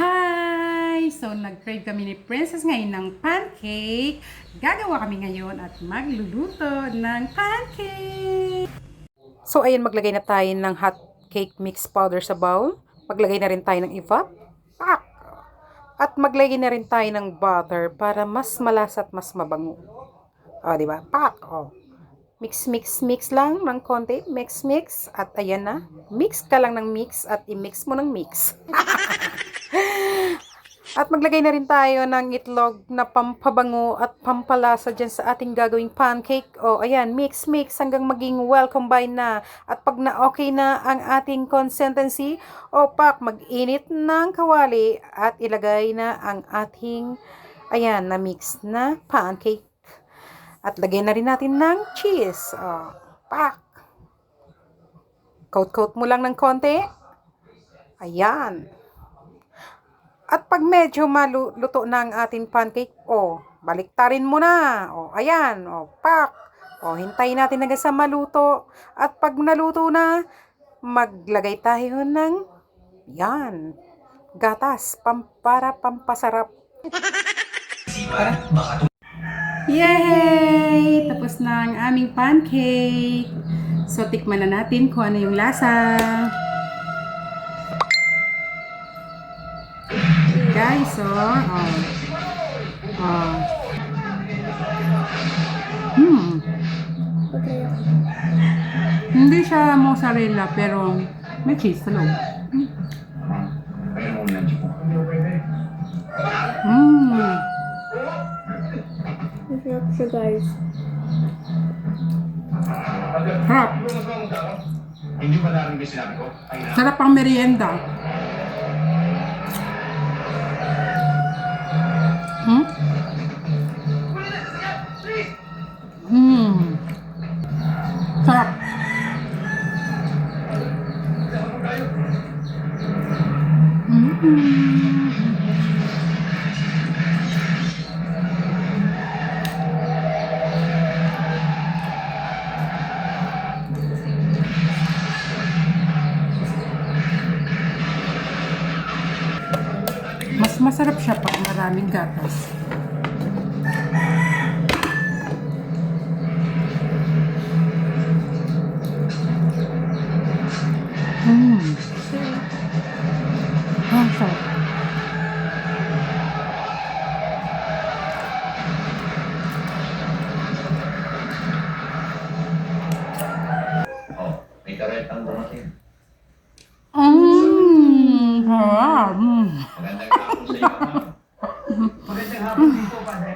Hi! So, nag-crave kami ni Princess ngayon ng pancake. Gagawa kami ngayon at magluluto ng pancake. So, ayan, maglagay na tayo ng hot cake mix powder sa bowl. Maglagay na rin tayo ng evap. Pak! At maglagay na rin tayo ng butter para mas malasa at mas mabango. O, diba? Pak! O. Mix, mix, mix lang ng konti. Mix, mix. At ayan na. Mix ka lang ng mix at i-mix mo ng mix. At maglagay na rin tayo ng itlog na pampabango at pampalasa dyan sa ating gagawing pancake. O, ayan, mix, mix hanggang maging well combined na. At pag na okay na ang ating consistency, o pak, mag-init ng kawali at ilagay na ang ating, ayan, na mix na pancake. At lagay na rin natin ng cheese. O, pak. Coat-coat mo lang ng konti. Ayan. At pag medyo maluto na ang ating pancake, baliktarin mo na. Ayan, pak. Hintayin natin hanggang sa maluto. At pag naluto na, maglagay tayo ng, yan, gatas, para pampasarap. Yay! Tapos na ang aming pancake. So, tikman na natin kung ano yung lasa. Guys, Hindi siya mozzarella pero may cheese sa loob. Masarap siya, guys. Sarap. Sarap ang merienda. Sarap. Mas masarap siya pag maraming gatas. Sarap. May karetang dumating. Sarap. Magandang hapon sa iyo, ma'am. Magandang hapon dito, padre.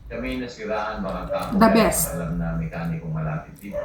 Kami nasiraan baka The best. alam na mekaniko malapit dito.